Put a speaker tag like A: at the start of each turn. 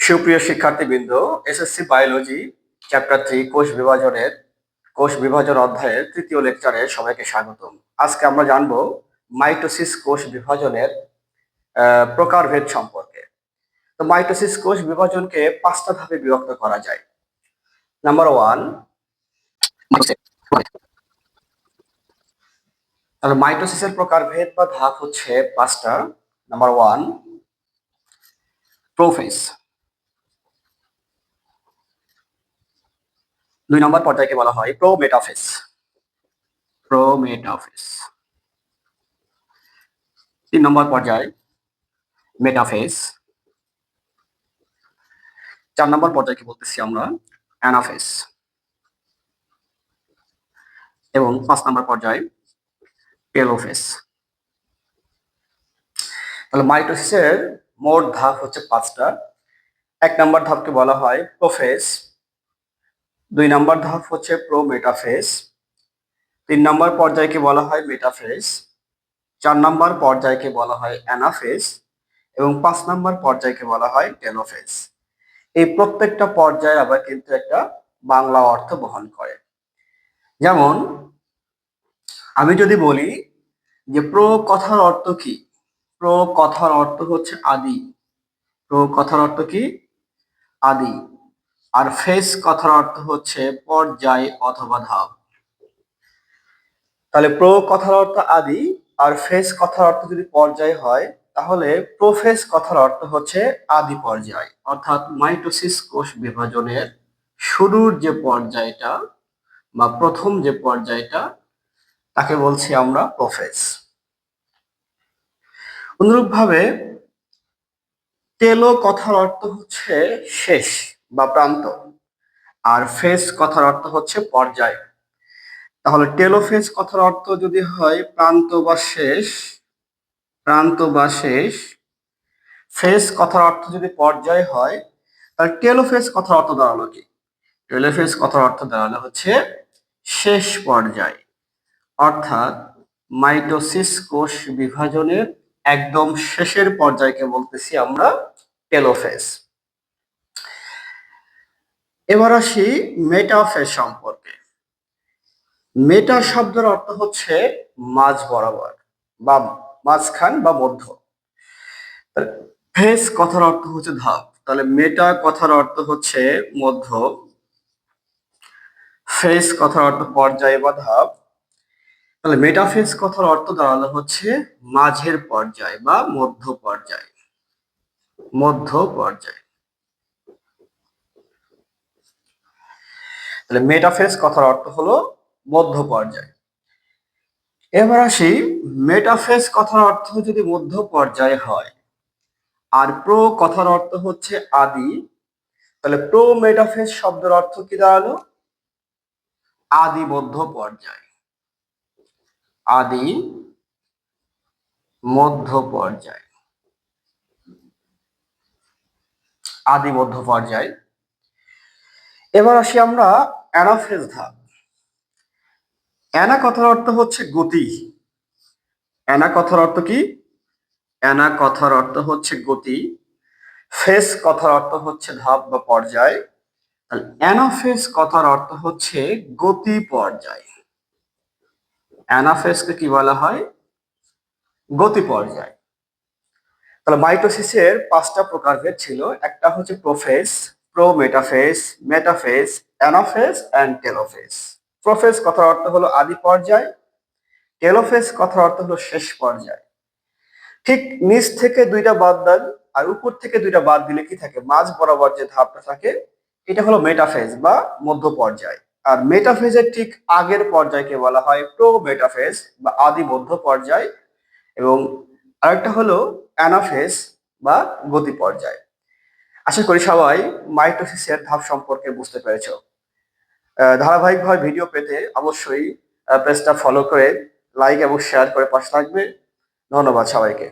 A: সুপ্রিয় শিক্ষার্থীবৃন্দ, SSC biology chapter 3 কোষ বিভাজন অধ্যায়ের তৃতীয় লেকচারে সবাইকে স্বাগতম। আজকে আমরা জানবো মাইটোসিস কোষ বিভাজনের প্রকারভেদ সম্পর্কে। তো মাইটোসিস কোষ বিভাজনকে 5টা ধাপে বিভক্ত করা যায়। নাম্বার 1, তাহলে মাইটোসিসের প্রকারভেদ বা ধাপ হচ্ছে 5টা। Number 1, prophase. 2 নম্বর পর্যায়কে বলা হয় প্রোমেটাফেজ। 3 নম্বর পর্যায় মেটাফেজ। 4 নম্বর পর্যায়কে বলতেছি আমরা অ্যানাফেজ। এবং 5 নম্বর পর্যায় টেলোফেজ। তাহলে মাইটোসিসের মোট ধাপ হচ্ছে 5টা। 1 নম্বর ধাপকে বলা হয় প্রোফেজ। 2 নম্বর ধাপ হচ্ছে প্রোমেটাফেজ। 3 নম্বর পর্যায়কে বলা হয় মেটাফেজ। 4 নম্বর পর্যায়কে বলা হয় অ্যানাফেজ এবং 5 নম্বর পর্যায়কে বলা হয় টেলোফেজ। এই প্রত্যেকটা পর্যায়ে আবার কিন্তু একটা বাংলা অর্থ বহন করে। যেমন আমি যদি বলি যে প্রো কথার অর্থ কি, প্রো কথার অর্থ হচ্ছে আদি। প্রো কথার অর্থ কি? আদি। আর ফেজ কথার অর্থ হচ্ছে পর্যায় অথবা ধাপ। তাহলে প্রো কথার অর্থ আদি আর ফেজ কথার অর্থ যদি পর্যায় হয়, তাহলে প্রোফেজ কথার অর্থ হচ্ছে আদি পর্যায়, অর্থাৎ মাইটোসিস কোষ বিভাজনের শুরুর যে পর্যায়টা বা প্রথম যে পর্যায়টা, তাকে বলছি আমরা প্রোফেজ। অনুরূপভাবে টেলো কথার অর্থ হচ্ছে শেষ বা প্রান্ত, আর ফেজ কথার অর্থ হচ্ছে পর্যায়। তাহলে টেলোফেজ কথার অর্থ যদি হয় প্রান্ত বা শেষ, ফেজ কথার অর্থ যদি পর্যায় হয়, তাহলে টেলোফেজ কথার অর্থ দাঁড়ালো কি? টেলোফেজ কথার অর্থ দাঁড়ালো হচ্ছে শেষ পর্যায়, অর্থাৎ মাইটোসিস কোষ বিভাজনের একদম শেষের পর্যায়কে বলতেছি আমরা টেলোফেজ। এবার আসি মেটাফেজ সম্পর্কে। মেটা শব্দের অর্থ হচ্ছে মাঝ বরাবর বা মাঝখান বা মধ্য। ফেজ কথার অর্থ হচ্ছে ধাপ, তাহলে মেটা কথার অর্থ হচ্ছে মধ্য, ফেজ কথার অর্থ পর্যায় বা ধাপ। তাহলে মেটাফেজ কথার অর্থ দাঁড়ালো হচ্ছে মাঝের পর্যায় বা মধ্য পর্যায়। তাহলে মেটাফেজ কথার অর্থ হলো মধ্য পর্যায়। এবার আসি, মেটাফেজ কথার অর্থ যদি মধ্য পর্যায় হয় আর প্রো কথার অর্থ হচ্ছে আদি, তাহলে প্রো মেটাফেজ শব্দের অর্থ কি দাঁড়ালো? আদি মধ্য পর্যায়। আদি মধ্য পর্যায়। আদি মধ্য পর্যায়। এবার আসি আমরা অ্যানাফেজ ধাপ। অ্যানা কথার অর্থ হচ্ছে গতি। অ্যানা কথার অর্থ কি? অ্যানা কথার অর্থ হচ্ছে গতি। ফেজ কথার অর্থ হচ্ছে ধাপ বা পর্যায়। অ্যানাফেজ কথার অর্থ হচ্ছে গতি পর্যায়। অ্যানাফেজকে কি বলা হয়? গতি পর্যায়। তাহলে মাইটোসিসের 5টা প্রকারভেদ ছিল। একটা হচ্ছে prophase, prometaphase, metaphase, anaphase and telophase. Prophase কথার অর্থ হলো আদি পর্যায়, টেলোফেজ কথার অর্থ হলো শেষ পর্যায়। ঠিক নিচ থেকে 2টা বাদ দেন আর উপর থেকে 2টা বাদ দিলে কি থাকে? মাঝ বরাবর যে ধাপটা থাকে, এটা হলো মেটাফেজ বা মধ্য পর্যায়। আর মেটাফেজের ঠিক আগের পর্যায়কে বলা হয় প্রোমেটাফেজ বা আদি মধ্য পর্যায়, এবং আরেকটা হলো অ্যানাফেজ বা গতি পর্যায়। আশা করি সবাই মাইটোসিসের ধাপ সম্পর্কে বুঝতে পেরেছো। ধারাবাহিকভাবে ভিডিও পেতে অবশ্যই পেজটা ফলো করে লাইক এবং শেয়ার করে পাশে থাকবে। ধন্যবাদ সবাইকে।